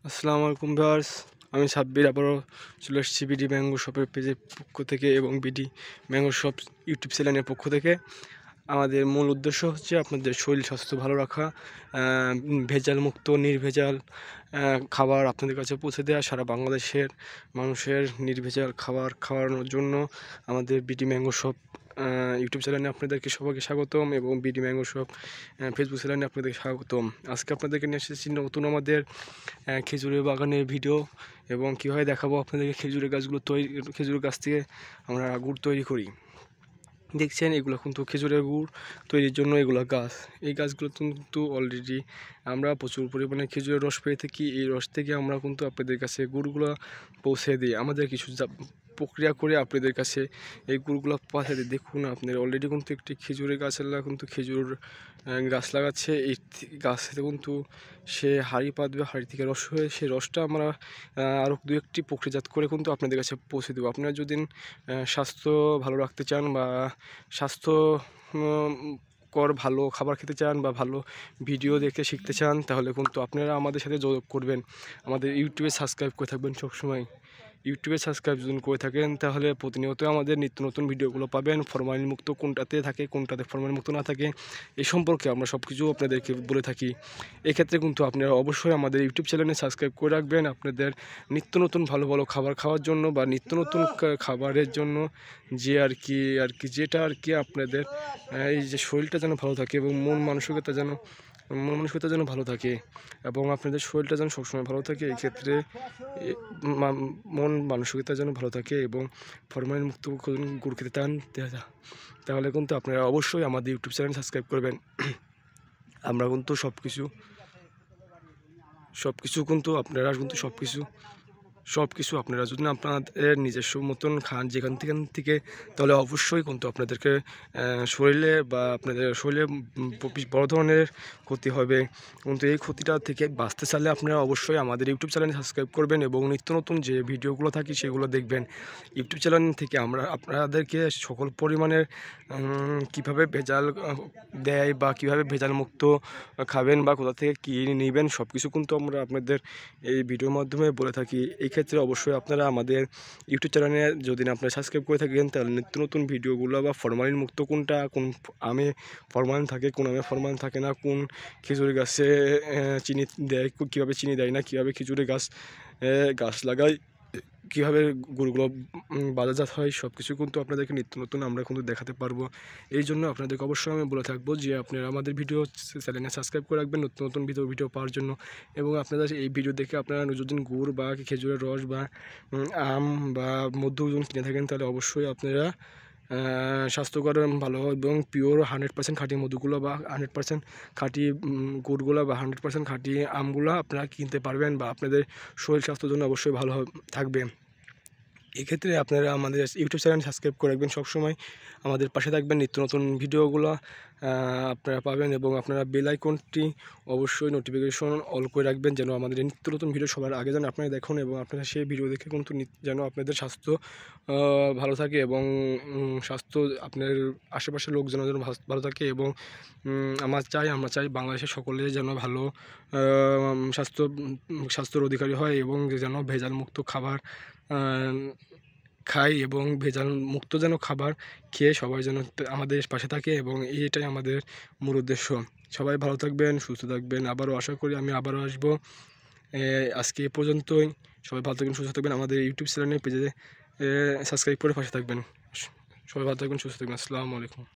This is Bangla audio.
আসসালামু আলাইকুম ভিউয়ার্স, আমি সাব্বির আবারও চলে এসেছি বিডি ম্যাঙ্গো শপের পেজের পক্ষ থেকে এবং বিডি ম্যাঙ্গো শপ ইউটিউব চ্যানেলের পক্ষ থেকে। আমাদের মূল উদ্দেশ্য হচ্ছে আপনাদের শরীর স্বাস্থ্য ভালো রাখা, ভেজাল মুক্ত নির্ভেজাল খাবার আপনাদের কাছে পৌঁছে দেওয়া, সারা বাংলাদেশের মানুষের নির্ভেজাল খাবার খাওয়ানোর জন্য আমাদের বিডি ম্যাঙ্গো শপ ইউটিউব চ্যানেলে আপনাদেরকে সবাইকে স্বাগতম এবং বিডি ম্যাঙ্গো শপ ফেসবুক চ্যানেলে আপনাদেরকে স্বাগতম। আজকে আপনাদেরকে নিয়ে এসেছি নতুন আমাদের খেজুরের বাগানের ভিডিও এবং কীভাবে দেখাবো আপনাদেরকে খেজুরের গাছগুলো খেজুরের গাছ থেকে আমরা গুড় তৈরি করি। দেখছেন এগুলো কিন্তু খেজুরের গুড় তৈরির জন্য এগুলো গাছ, এই গাছগুলো কিন্তু অলরেডি আমরা প্রচুর পরিমাণে খেজুরের রস পেয়ে থাকি। এই রস থেকে আমরা কিন্তু আপনাদের কাছে গুড়গুলো পৌঁছে দিই, আমাদের কিছু প্রক্রিয়া করে আপনাদের কাছে এই গুড়গুলো পৌঁছে দিই। দেখুন আপনার অলরেডি কিন্তু একটি খেজুরের গাছেরা কিন্তু খেজুর গাছ লাগাচ্ছে, এই গাছ থেকে কিন্তু সে হাঁড়ি পাতবে, হাঁড়ি থেকে রস হয়ে সেই রসটা আমরা আরও দু একটি প্রক্রিয়াজাত করে কিন্তু আপনাদের কাছে পৌঁছে দেবো। আপনারা যদি স্বাস্থ্য ভালো রাখতে চান বা স্বাস্থ্য ভালো খাবার খেতে চান বা ভালো ভিডিও দেখে শিখতে চান, তাহলে কিন্তু আপনারা আমাদের সাথে যোগাযোগ করবেন। আমাদের ইউটিউবে সাবস্ক্রাইব করে থাকবেন সবসময়। ইউটিউবে সাবস্ক্রাইব যদি করে থাকেন তাহলে প্রতিনিয়ত আমাদের নিত্য নতুন ভিডিওগুলো পাবেন। ফরমালিন মুক্ত কোনটাতে থাকে, কোনটাতে ফরমালিন মুক্ত না থাকে, এই সম্পর্কে আমরা সব কিছু আপনাদেরকে বলে থাকি। এক্ষেত্রে কিন্তু আপনারা অবশ্যই আমাদের ইউটিউব চ্যানেলে সাবস্ক্রাইব করে রাখবেন আপনাদের নিত্য নতুন ভালো ভালো খাবার খাওয়ার জন্য বা নিত্য নতুন খাবারের জন্য, যে আর কি যেটা আর কি আপনাদের এই যে শরীরটা যেন ভালো থাকে এবং মন মানসিকতা যেন ভালো থাকে এবং আপনাদের শরীরটা যেন সবসময় ভালো থাকে। এই ক্ষেত্রে মন মানসিকতা যেন ভালো থাকে এবং ফরমালিন মুক্ত গুড় খেতে চান, তাহলে কিন্তু আপনারা অবশ্যই আমাদের ইউটিউব চ্যানেল সাবস্ক্রাইব করবেন। আমরা কিন্তু সব কিছু কিন্তু আপনারা কিন্তু সব কিছু আপনারা যদি আপনাদের নিজস্ব মতন খান যেখান থেকে, তাহলে অবশ্যই কিন্তু আপনাদেরকে শরীরে বা আপনাদের শরীরে বড় ধরনের ক্ষতি হবে। কিন্তু এই ক্ষতিটা থেকে বাঁচতে চাইলে আপনারা অবশ্যই আমাদের ইউটিউব চ্যানেল সাবস্ক্রাইব করবেন এবং নিত্য নতুন যে ভিডিওগুলো থাকি সেগুলো দেখবেন। ইউটিউব চ্যানেল থেকে আমরা আপনাদেরকে সকল পরিমাণের কীভাবে ভেজাল দেয় বা কীভাবে ভেজাল মুক্ত খাবেন বা কোথা থেকে কী নেবেন সব কিছু কিন্তু আমরা আপনাদের এই ভিডিওর মাধ্যমে বলে থাকি। এই ক্ষেত্রে অবশ্যই আপনারা আমাদের ইউটিউব চ্যানেলে যদি আপনারা সাবস্ক্রাইব করে থাকেন, তাহলে নিত্য নতুন ভিডিওগুলো বা ফরমালিন মুক্ত কোনটা, কোন আমে ফরমালিন থাকে, কোন আমে ফরমালিন থাকে না, কোন খেজুরের গাছে চিনি দেয়, কীভাবে চিনি দেয় না, কীভাবে খেজুরের গাছ লাগায়, কীভাবে গুড়গুলো বাজারজাত হয়, সব কিছু কিন্তু আপনাদেরকে নিত্য নতুন আমরা কিন্তু দেখাতে পারবো। এই জন্য আপনাদেরকে অবশ্যই আমি বলে থাকবো যে আপনারা আমাদের ভিডিও চ্যানেলে সাবস্ক্রাইব করে রাখবেন নতুন নতুন ভিডিও পাওয়ার জন্য। এবং আপনারা এই ভিডিও দেখে আপনারা যদি গুড় বা খেজুরের রস বা আম বা মধু কিনে থাকেন, তাহলে অবশ্যই আপনারা স্বাস্থ্যকর ভালো এবং পিওর 100% খাঁটি মধুগুলো বা 100% খাঁটি গুড়গুলো বা 100% খাঁটি আমগুলো আপনারা কিনতে পারবেন বা আপনাদের শরীর স্বাস্থ্যের জন্য অবশ্যই ভালো থাকবে। এক্ষেত্রে আপনারা আমাদের ইউটিউব চ্যানেল সাবস্ক্রাইব করে রাখবেন, সবসময় আমাদের পাশে থাকবেন, নিত্য নতুন ভিডিওগুলো আপনারা পাবেন এবং আপনারা বেল আইকনটি অবশ্যই নোটিফিকেশন অল করে রাখবেন, যেন আমাদের নিত্য নতুন ভিডিও সবার আগে যেন আপনারা দেখুন এবং আপনারা সেই ভিডিও দেখে কিন্তু যেন আপনাদের স্বাস্থ্য ভালো থাকে এবং স্বাস্থ্য আপনার আশেপাশের লোকজন যেন ভালো থাকে এবং আমরা চাই বাংলাদেশের সকলে যেন ভালো স্বাস্থ্যর অধিকারী হয় এবং যেন ভেজাল মুক্ত খাবার খাই এবং ভেজাল মুক্ত যেন খাবার খেয়ে সবাই যেন আমাদের পাশে থাকে এবং এইটাই আমাদের মূল উদ্দেশ্য। সবাই ভালো থাকবেন, সুস্থ থাকবেন, আবারও আশা করি আমি আবারও আসবো। আজকে এ পর্যন্তই। সবাই ভালো থাকবেন, সুস্থ থাকবেন, আমাদের ইউটিউব চ্যানেলে পেজে সাবস্ক্রাইব করে পাশে থাকবেন। সবাই ভালো থাকবেন, সুস্থ থাকবেন। আসসালামু আলাইকুম।